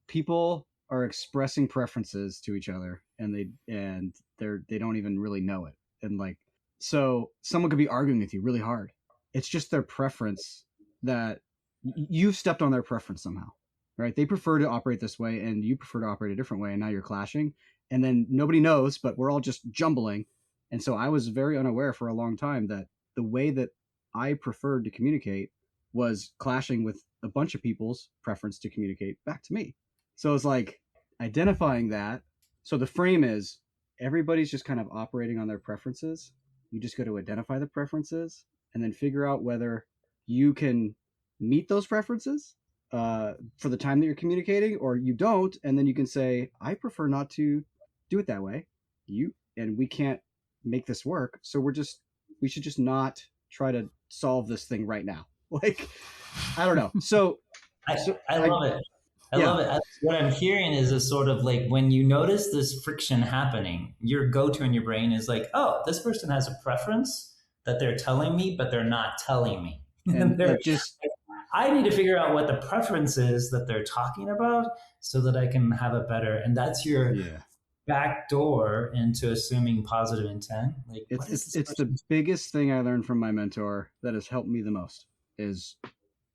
people are expressing preferences to each other and they don't even really know it. And like, so someone could be arguing with you really hard. It's just their preference that you've stepped on their preference somehow, right? They prefer to operate this way and you prefer to operate a different way. And now you're clashing and then nobody knows, but we're all just jumbling. And so I was very unaware for a long time that the way that I preferred to communicate was clashing with a bunch of people's preference to communicate back to me. So it's like identifying that. So the frame is everybody's just kind of operating on their preferences. You just got to identify the preferences and then figure out whether you can meet those preferences for the time that you're communicating, or you don't. And then you can say, I prefer not to do it that way. And we can't make this work. So we should just not try to solve this thing right now. Like, I don't know. So I love it. I love it. What I'm hearing is a sort of like when you notice this friction happening, your go-to in your brain is like, oh, this person has a preference that they're telling me, but they're not telling me. And they're just, I need to figure out what the preference is that they're talking about so that I can have a better, and that's your back door into assuming positive intent. Like it's the biggest thing I learned from my mentor that has helped me the most is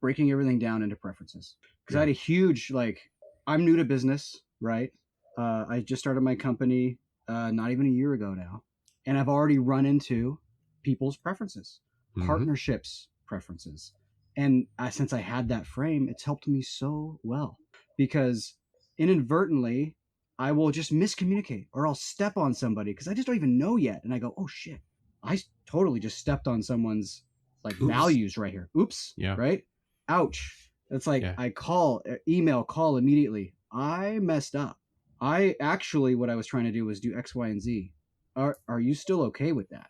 breaking everything down into preferences. Because I had a huge, like, I'm new to business, right? I just started my company not even a year ago now. And I've already run into people's preferences, partnerships preferences. And since I had that frame, it's helped me so well. Because inadvertently, I will just miscommunicate or I'll step on somebody because I just don't even know yet. And I go, oh, shit, I totally just stepped on someone's like values right here. Oops. Yeah. Right. Ouch. It's like I email immediately. I messed up. What I was trying to do was do X, Y, and Z. Are you still okay with that?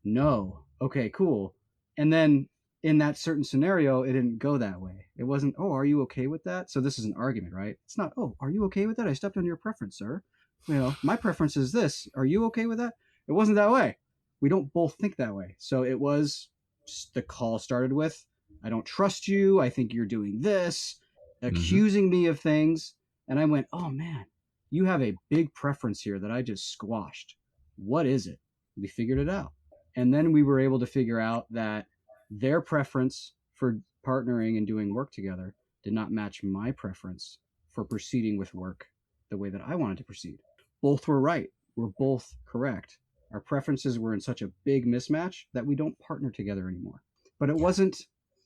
No. Okay, cool. And then in that certain scenario, it didn't go that way. It wasn't, oh, are you okay with that? So this is an argument, right? It's not, oh, are you okay with that? I stepped on your preference, sir. my preference is this. Are you okay with that? It wasn't that way. We don't both think that way. So it was, the call started with, I don't trust you. I think you're doing this, accusing me of things. And I went, oh man, you have a big preference here that I just squashed. What is it? We figured it out. And then we were able to figure out that their preference for partnering and doing work together did not match my preference for proceeding with work the way that I wanted to proceed. Both were right. We're both correct. Our preferences were in such a big mismatch that we don't partner together anymore. But it wasn't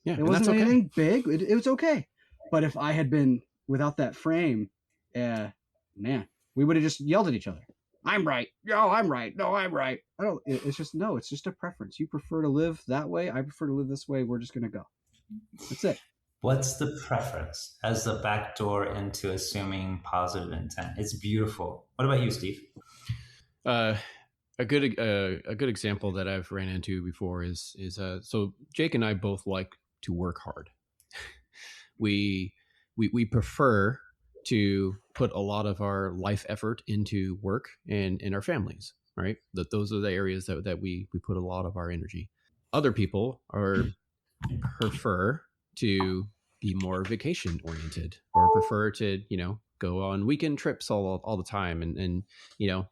anything big. It was okay. But if I had been without that frame, man, we would have just yelled at each other. I'm right. No, I'm right. No, I'm right. It's just a preference. You prefer to live that way. I prefer to live this way. We're just going to go. That's it. What's the preference as the back door into assuming positive intent? It's beautiful. What about you, Steve? A good example that I've ran into before is so Jake and I both like to work hard. We prefer to put a lot of our life effort into work and in our families, right? Those are the areas that we put a lot of our energy. Other people prefer to be more vacation oriented, or prefer to, go on weekend trips all the time and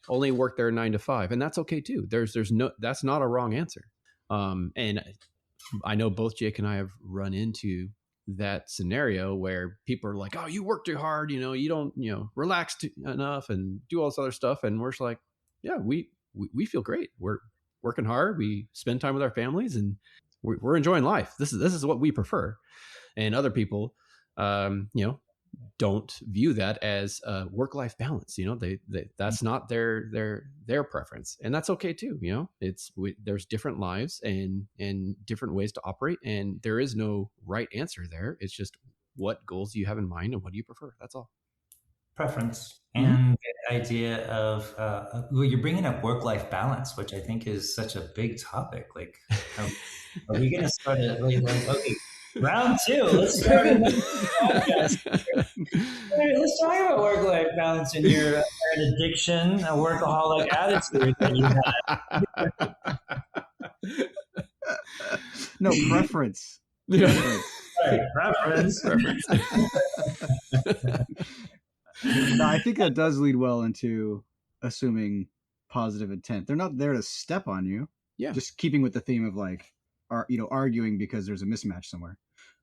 only work their 9 to 5. And that's okay too. That's not a wrong answer. And I know both Jake and I have run into that scenario where people are like, oh, you work too hard, you don't, relax enough and do all this other stuff. And we're just like, yeah, we feel great. We're working hard. We spend time with our families and we're enjoying life. This is what we prefer. And other people, don't view that as a work-life balance. They that's not their preference, and that's okay too. There's different lives and different ways to operate, and there is no right answer there. It's just what goals do you have in mind and what do you prefer. That's all. Preference. And the idea of you're bringing up work-life balance, which I think is such a big topic. Like, are we going to start it? Okay, round 2. Let's start a podcast. Let's talk about work-life balance and your addiction, a workaholic attitude that you have. No, preference. Preference. No, I think that does lead well into assuming positive intent. They're not there to step on you. Yeah. Just keeping with the theme of arguing because there's a mismatch somewhere.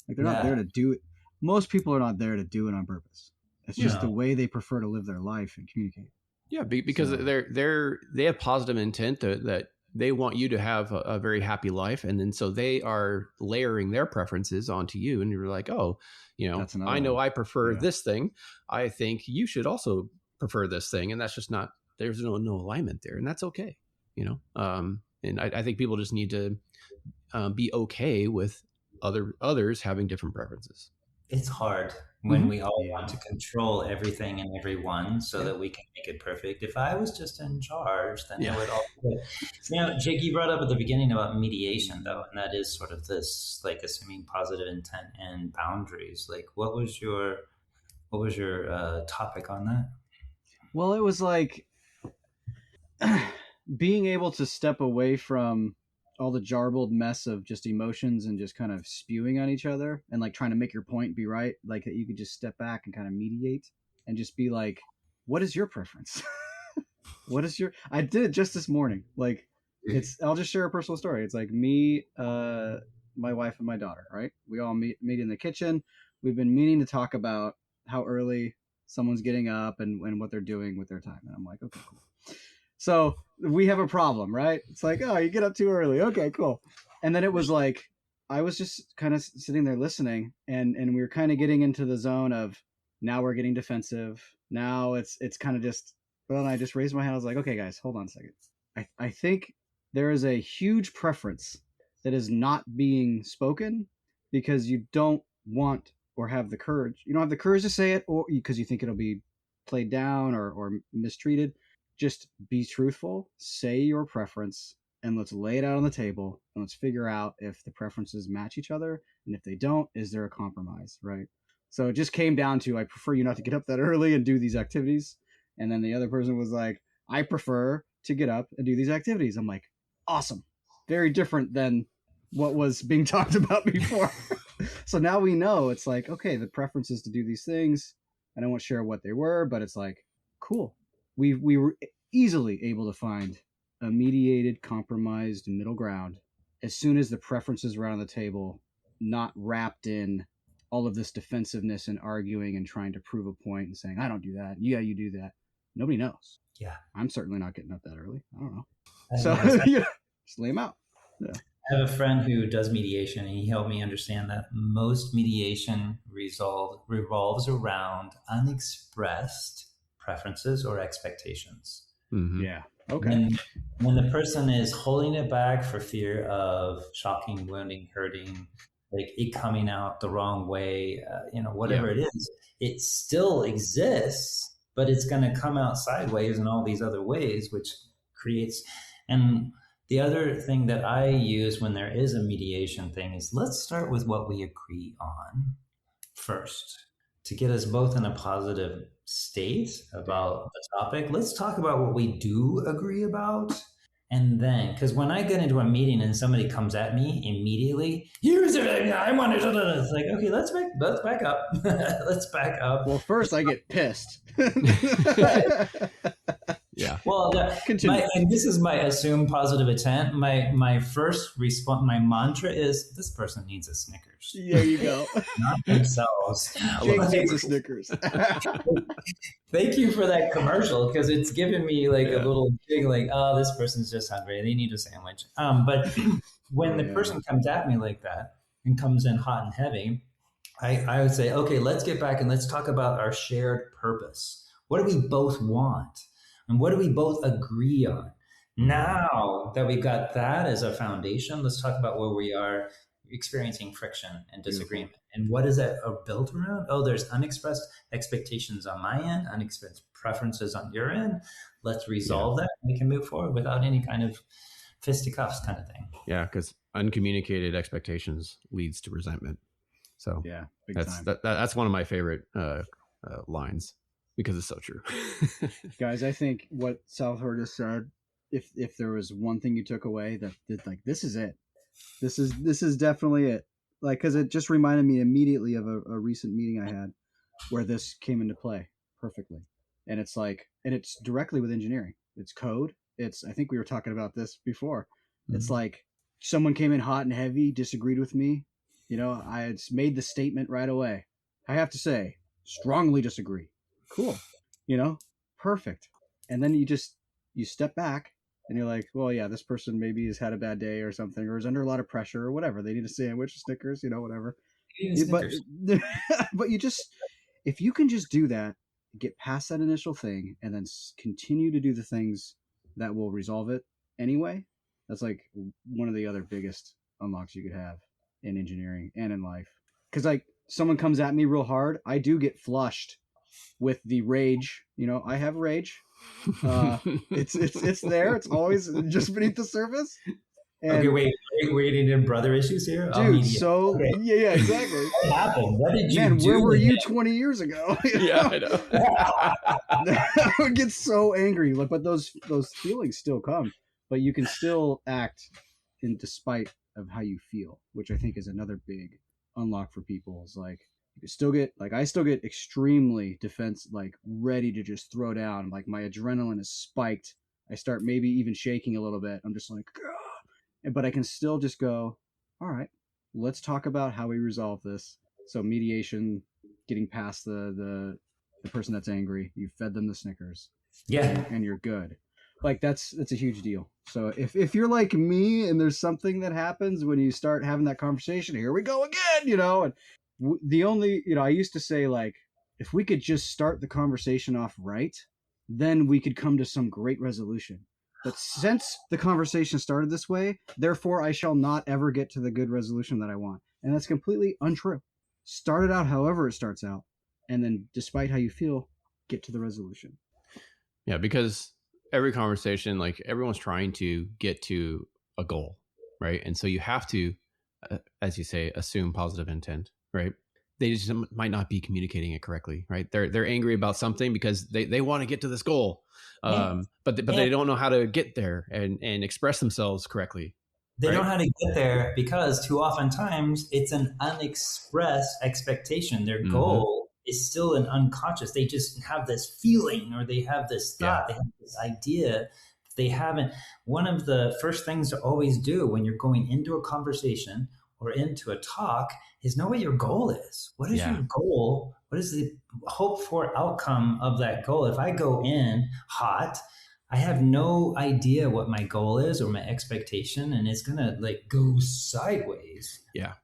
Like they're not there to do it. Most people are not there to do it on purpose. It's just the way they prefer to live their life and communicate. Yeah, because they have positive intent that they want you to have a very happy life, and then so they are layering their preferences onto you, and you're like, oh, I know I prefer this thing. I think you should also prefer this thing, and that's just not. There's no alignment there, and that's okay. And I think people just need to be okay with others having different preferences. It's hard when we all want to control everything and everyone so that we can make it perfect. If I was just in charge, then it would all be good. Jake, you brought up at the beginning about mediation, though, and that is sort of this, like, assuming positive intent and boundaries. Like, what was your topic on that? Well, it was like being able to step away from all the jarbled mess of just emotions and just kind of spewing on each other and like trying to make your point be right. Like that you could just step back and kind of mediate and just be like, what is your preference? I did it just this morning. Like I'll just share a personal story. It's like me, my wife and my daughter, right? We all meet in the kitchen. We've been meaning to talk about how early someone's getting up and what they're doing with their time. And I'm like, okay, cool. So we have a problem, right? It's like, oh, you get up too early. Okay, cool. And then it was like, I was just kind of sitting there listening and we were kind of getting into the zone of now we're getting defensive. Now it's kind of just, well, and I just raised my hand. I was like, okay, guys, hold on a second. I think there is a huge preference that is not being spoken because you don't want or have the courage. You don't have the courage to say it or because you think it'll be played down or mistreated. Just be truthful, say your preference, and let's lay it out on the table and let's figure out if the preferences match each other. And if they don't, is there a compromise, right? So it just came down to, I prefer you not to get up that early and do these activities. And then the other person was like, I prefer to get up and do these activities. I'm like, awesome. Very different than what was being talked about before. So now we know it's like, okay, the preference is to do these things. I won't share what they were, but it's like, cool. We were easily able to find a mediated, compromised middle ground as soon as the preferences were on the table, not wrapped in all of this defensiveness and arguing and trying to prove a point and saying, I don't do that. Yeah, you do that. Nobody knows. Yeah. I'm certainly not getting up that early. I don't know. Just lay them out. Yeah. I have a friend who does mediation, and he helped me understand that most mediation revolves around unexpressed preferences or expectations. Mm-hmm. Yeah. Okay. When the person is holding it back for fear of shocking, wounding, hurting, like it coming out the wrong way, whatever it is, it still exists, but it's going to come out sideways in all these other ways, which creates. And the other thing that I use when there is a mediation thing is let's start with what we agree on first to get us both in a positive state about the topic. Let's talk about what we do agree about. And then, because when I get into a meeting and somebody comes at me immediately, here's everything I want to, it's like, okay, let's back up. Let's back up. Well, first I get pissed. Yeah. Well, and this is my assumed positive intent. My first response, my mantra is, this person needs a Snickers. There you go. Not themselves. Jake needs a Snickers. Thank you for that commercial, because it's given me like a little thing like, oh, this person's just hungry. They need a sandwich. But when the person comes at me like that and comes in hot and heavy, I would say, okay, let's get back and let's talk about our shared purpose. What do we both want? And what do we both agree on? Now that we've got that as a foundation, let's talk about where we are experiencing friction and disagreement. And what is that built around? Oh, there's unexpressed expectations on my end, unexpressed preferences on your end. Let's resolve that. And we can move forward without any kind of fisticuffs kind of thing. Yeah, because uncommunicated expectations leads to resentment. So that's one of my favorite lines. Because it's so true. Guys, I think what Salvatore just said, if there was one thing you took away, that like, this is it. This is definitely it. Like, because it just reminded me immediately of a recent meeting I had where this came into play perfectly. And it's like, and it's directly with engineering. It's code. I think we were talking about this before. Mm-hmm. It's like someone came in hot and heavy, disagreed with me. I had made the statement right away. I have to say, strongly disagree. Cool. Perfect. And then you step back and you're like, well, yeah, this person maybe has had a bad day or something, or is under a lot of pressure or whatever. They need a sandwich, Snickers, whatever. But you just, if you can just do that, get past that initial thing and then continue to do the things that will resolve it anyway, that's like one of the other biggest unlocks you could have in engineering and in life. Because like someone comes at me real hard, I do get flushed with the rage. I have rage. It's there. It's always just beneath the surface. And okay, wait, we're getting into brother issues here, dude. So okay. yeah, exactly. What happened? What did you do? Where were you 20 years ago? Yeah, I know. I would get so angry. But those feelings still come. But you can still act in despite of how you feel, which I think is another big unlock for people. Is like, you still get, like, I still get extremely ready to just throw down. Like, my adrenaline is spiked. I start maybe even shaking a little bit. I'm just like, gah! But I can still just go, all right, let's talk about how we resolve this. So mediation, getting past the person that's angry. You fed them the Snickers. Yeah. And you're good. Like, that's a huge deal. So if you're like me and there's something that happens when you start having that conversation, here we go again, and the only, I used to say, like, if we could just start the conversation off right, then we could come to some great resolution. But since the conversation started this way, therefore I shall not ever get to the good resolution that I want. And that's completely untrue. Start it out however it starts out. And then despite how you feel, get to the resolution. Yeah, because every conversation, like, everyone's trying to get to a goal, right? And so you have to, as you say, assume positive intent. Right. they just might not be communicating it correctly, right? They're angry about something because they want to get to this goal, but they don't know how to get there and express themselves correctly. They right? don't know how to get there because too often times it's an unexpressed expectation. Their goal is still an unconscious. They just have this feeling or they have this thought, they have this idea. They haven't. One of the first things to always do when you're going into a conversation or into a talk is know what your goal is. What is your goal? What is the hope for outcome of that goal? If I go in hot, I have no idea what my goal is or my expectation, and it's gonna like go sideways. Yeah.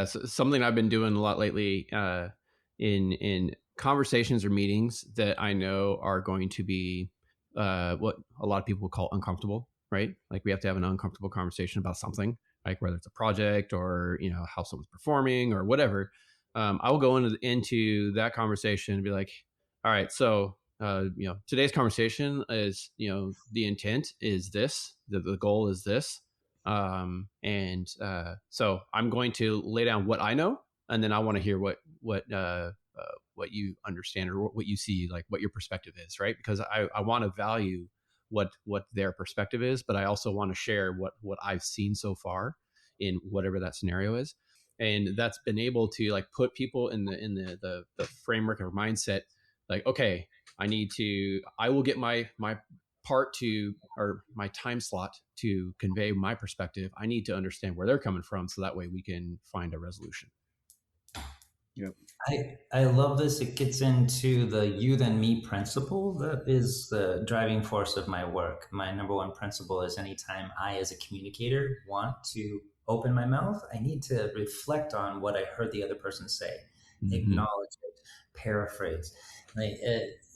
So something I've been doing a lot lately in conversations or meetings that I know are going to be what a lot of people would call uncomfortable, right? Like we have to have an uncomfortable conversation about something, like whether it's a project or how someone's performing or whatever. I will go into that conversation and be like, all right, so today's conversation is the intent is this, the goal is this. So I'm going to lay down what I know, and then I want to hear what you understand or what you see, like what your perspective is, right? Because I want to value what their perspective is, but I also want to share what I've seen so far in whatever that scenario is. And that's been able to like put people in the framework or mindset, like, okay, I will get my part to, or my time slot to convey my perspective. I need to understand where they're coming from, so that way we can find a resolution. Yep. I love this. It gets into the you then me principle. That is the driving force of my work. My number one principle is anytime I, as a communicator, want to open my mouth, I need to reflect on what I heard the other person say, acknowledge it, paraphrase,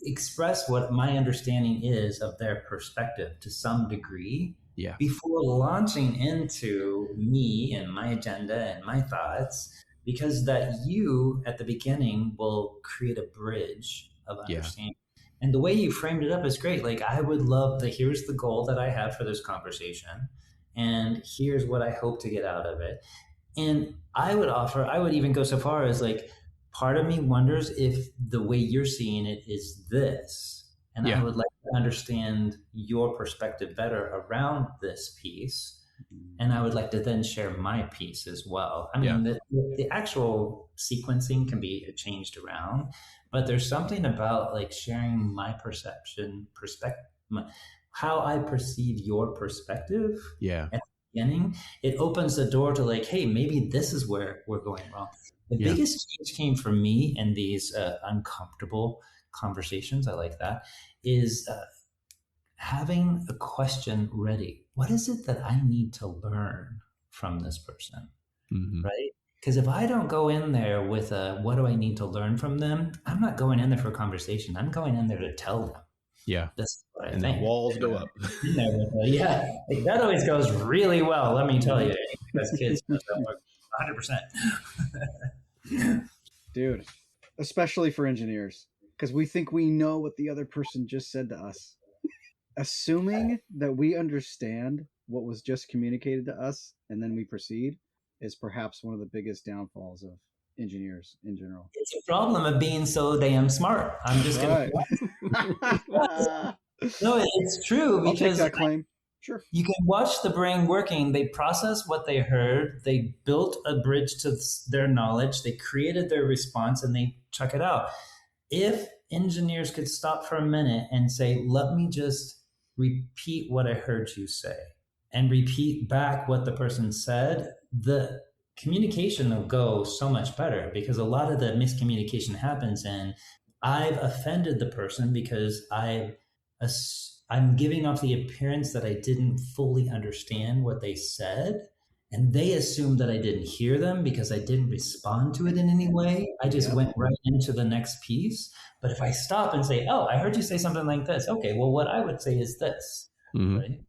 express what my understanding is of their perspective to some degree before launching into me and my agenda and my thoughts, because that you at the beginning will create a bridge of understanding. And the way you framed it up is great. Like, I would love here's the goal that I have for this conversation, and here's what I hope to get out of it. And I would even go so far as like, part of me wonders if the way you're seeing it is this. And I would like to understand your perspective better around this piece. And I would like to then share my piece as well. I mean, the actual sequencing can be changed around, but there's something about like sharing my perception, how I perceive your perspective at the beginning. It opens the door to like, hey, maybe this is where we're going wrong. The biggest change came for me in these uncomfortable conversations, I like that, is having a question ready. What is it that I need to learn from this person, right? Because if I don't go in there with what do I need to learn from them, I'm not going in there for a conversation. I'm going in there to tell them. Yeah. That's what I and think. the walls go up. Like, that always goes really well, let me tell you. As kids, 100%. Dude, especially for engineers, because we think we know what the other person just said to us. Assuming that we understand what was just communicated to us and then we proceed is perhaps one of the biggest downfalls of engineers in general. It's a problem of being so damn smart. I'm just going to... No, it's true. I'll take that claim. Sure. You can watch the brain working. They process what they heard. They built a bridge to their knowledge. They created their response and they chuck it out. If engineers could stop for a minute and say, let me just repeat what I heard you say and repeat back what the person said, the communication will go so much better, because a lot of the miscommunication happens and I've offended the person because I'm giving off the appearance that I didn't fully understand what they said. And they assume that I didn't hear them because I didn't respond to it in any way. I just went right into the next piece. But if I stop and say, oh, I heard you say something like this. Okay, well, what I would say is this. Right?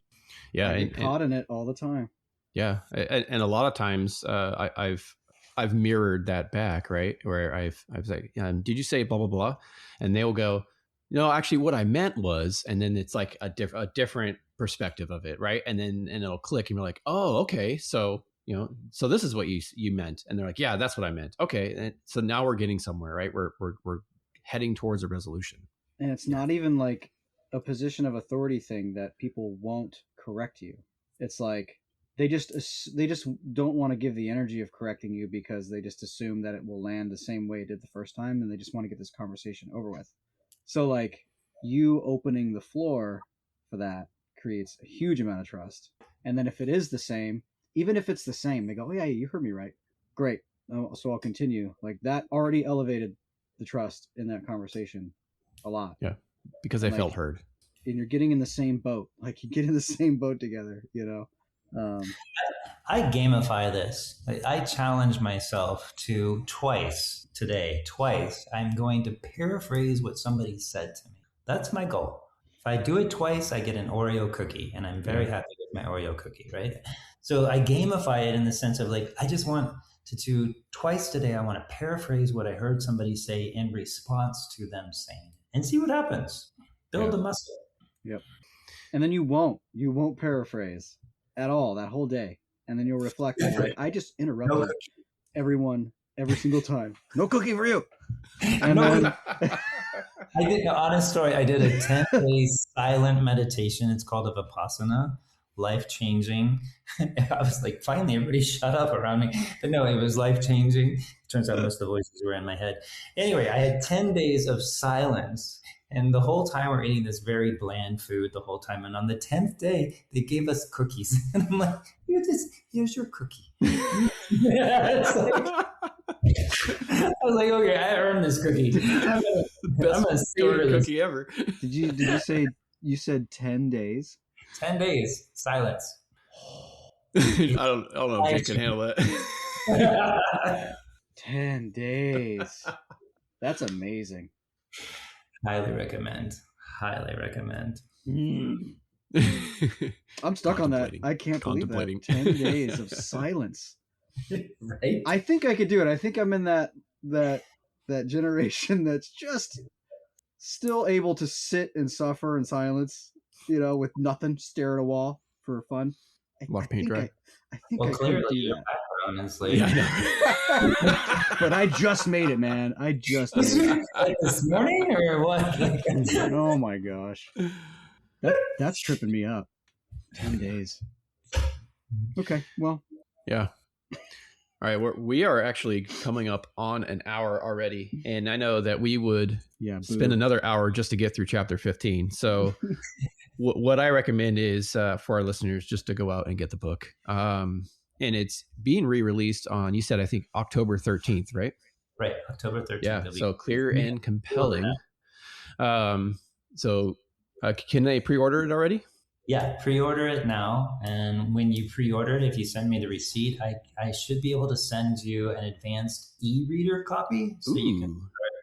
Yeah. I get caught in it all the time. Yeah. And a lot of times I've mirrored that back, right? Where I've like, did you say blah, blah, blah? And they'll go, no, actually what I meant was, and then it's like a different perspective of it, right? And then it'll click and you're like, oh, okay. So so this is what you meant. And they're like, yeah, that's what I meant. Okay. And so now we're getting somewhere, right? We're heading towards a resolution. And it's not even like a position of authority thing that people won't correct you. It's like they just don't want to give the energy of correcting you because they just assume that it will land the same way it did the first time, and they just want to get this conversation over with. So like you opening the floor for that creates a huge amount of trust. And then if it is the same, even if it's the same, they go, oh yeah, you heard me right. Great. So I'll continue. Like that already elevated the trust in that conversation a lot. Yeah. Because I felt heard. And you're getting in the same boat. Like you get in the same boat together, I gamify this. I challenge myself to twice, I'm going to paraphrase what somebody said to me. That's my goal. If I do it twice, I get an Oreo cookie, and I'm very happy with my Oreo cookie, right? So I gamify it in the sense of like, I just want to do twice today. I want to paraphrase what I heard somebody say in response to them saying, and see what happens. Build a muscle. Yep. And then you won't paraphrase at all that whole day. And then you'll reflect. Like, I just interrupted everyone every single time. No cookie for you. And then I did an honest story. I did a 10-day silent meditation. It's called a Vipassana, life-changing. I was like, finally, everybody shut up around me. But no, it was life-changing. Turns out most of the voices were in my head. Anyway, I had 10 days of silence. And the whole time we're eating this very bland food the whole time. And on the 10th day, they gave us cookies. And I'm like, here's your cookie. It's like, I was like, okay, I earned this cookie. The best cookie ever. Did you say you said 10 days? 10 days, silence. I don't know if you can handle that. 10 days. That's amazing. Highly recommend. I'm stuck on that. I can't believe that. 10 days of silence. Right? I think I could do it. I think I'm in that generation that's just still able to sit and suffer in silence, with nothing, stare at a wall for fun. Watch paint dry. I think I could do that. Honestly. But I just made it, man. I just made it. Like this morning or what? Oh my gosh. That's tripping me up. 10 days. Okay, well. Yeah. All right, we are actually coming up on an hour already, and I know that we would spend another hour just to get through chapter 15. So what I recommend is for our listeners just to go out and get the book. And it's being re-released on, you said, I think October 13th, right? Right, October 13th. Yeah, so clear and compelling. So can they pre-order it already? Yeah, pre-order it now. And when you pre-order it, if you send me the receipt, I should be able to send you an advanced e-reader copy so you can start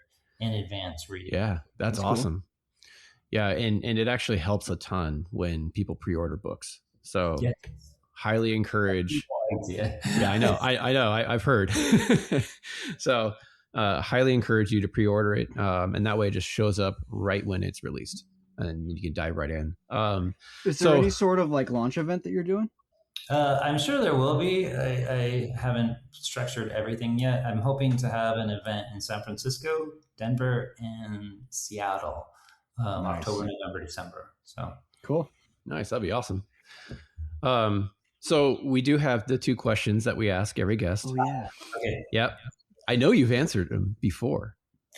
an advanced reading. Yeah, that's awesome. Cool. Yeah, and it actually helps a ton when people pre-order books. So highly encourage. Yeah, I know. I know. I've heard. So highly encourage you to pre-order it. And that way it just shows up right when it's released. And you can dive right in. Is there any sort of like launch event that you're doing? I'm sure there will be. I haven't structured everything yet. I'm hoping to have an event in San Francisco, Denver, and Seattle, nice. October, November, December. So cool. Nice. That'd be awesome. So we do have the two questions that we ask every guest. Oh, yeah. Okay. Yep. I know you've answered them before,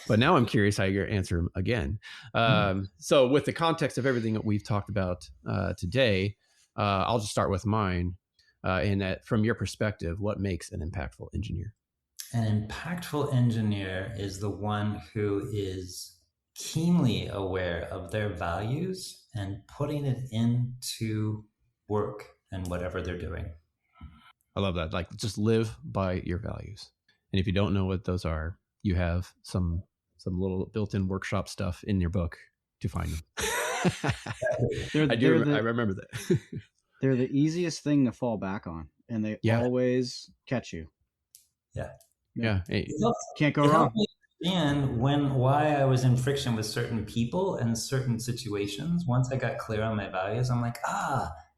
but now I'm curious how you're answering them again. So with the context of everything that we've talked about today, I'll just start with mine. And that from your perspective, what makes an impactful engineer? An impactful engineer is the one who is keenly aware of their values and putting it into work and whatever they're doing. I love that. Like, just live by your values. And if you don't know what those are, you have some little built-in workshop stuff in your book to find them. I remember that. They're the easiest thing to fall back on, and they always catch you. Yeah. Hey, can't go wrong. And why I was in friction with certain people and certain situations, once I got clear on my values, I'm like,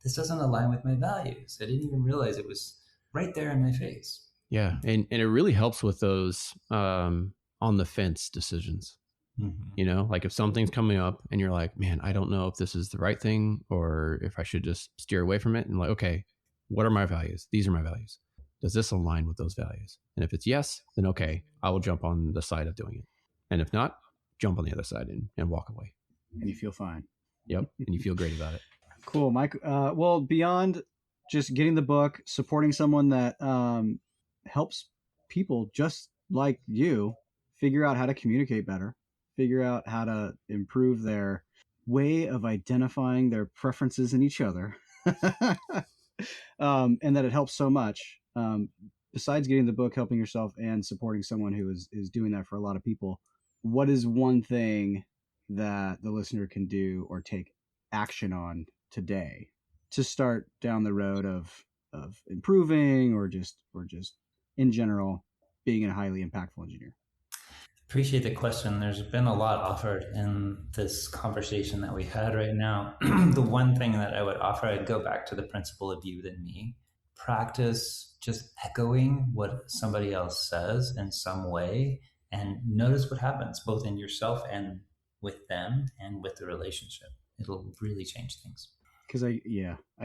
this doesn't align with my values. I didn't even realize it was right there in my face. Yeah. And it really helps with those on the fence decisions. Mm-hmm. Like if something's coming up and you're like, man, I don't know if this is the right thing or if I should just steer away from it. And like, okay, what are my values? These are my values. Does this align with those values? And if it's yes, then okay, I will jump on the side of doing it. And if not, jump on the other side and walk away. And you feel fine. Yep. And you feel great about it. Cool, Mike. Well, beyond just getting the book, supporting someone that helps people just like you figure out how to communicate better, figure out how to improve their way of identifying their preferences in each other, and that it helps so much. Besides getting the book, helping yourself, and supporting someone who is doing that for a lot of people, what is one thing that the listener can do or take action on today to start down the road of improving or just in general being a highly impactful engineer? Appreciate the question. There's been a lot offered in this conversation that we had right now. The one thing that I would offer, I'd go back to the principle of you then me. Practice just echoing what somebody else says in some way and notice what happens both in yourself and with them and with the relationship. It'll really change things. Because I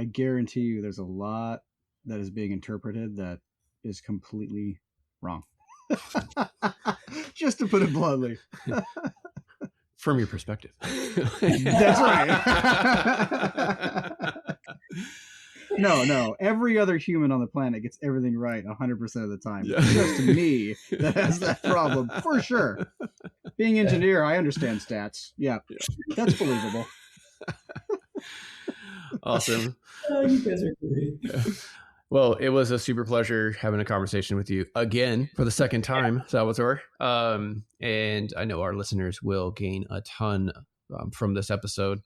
guarantee you there's a lot that is being interpreted that is completely wrong. Just to put it bluntly. From your perspective. That's right. No. Every other human on the planet gets everything right 100% of the time. Yeah. Just me that has that problem, for sure. Being an engineer, I understand stats. Yeah. That's believable. Awesome. Oh, you guys are great. Yeah. Well, it was a super pleasure having a conversation with you again for the second time, Salvatore. And I know our listeners will gain a ton from this episode.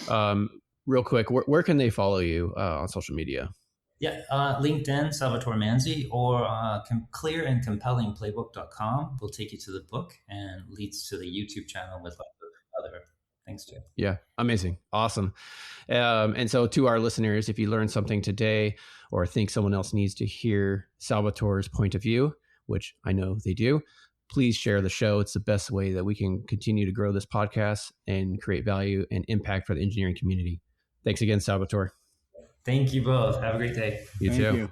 Real quick, where can they follow you on social media? Yeah, LinkedIn, Salvatore Manzi, or clearandcompellingplaybook.com will take you to the book and leads to the YouTube channel with lots of other things too. Yeah, amazing. Awesome. And so to our listeners, if you learned something today or think someone else needs to hear Salvatore's point of view, which I know they do, please share the show. It's the best way that we can continue to grow this podcast and create value and impact for the engineering community. Thanks again, Salvatore. Thank you both. Have a great day. You too.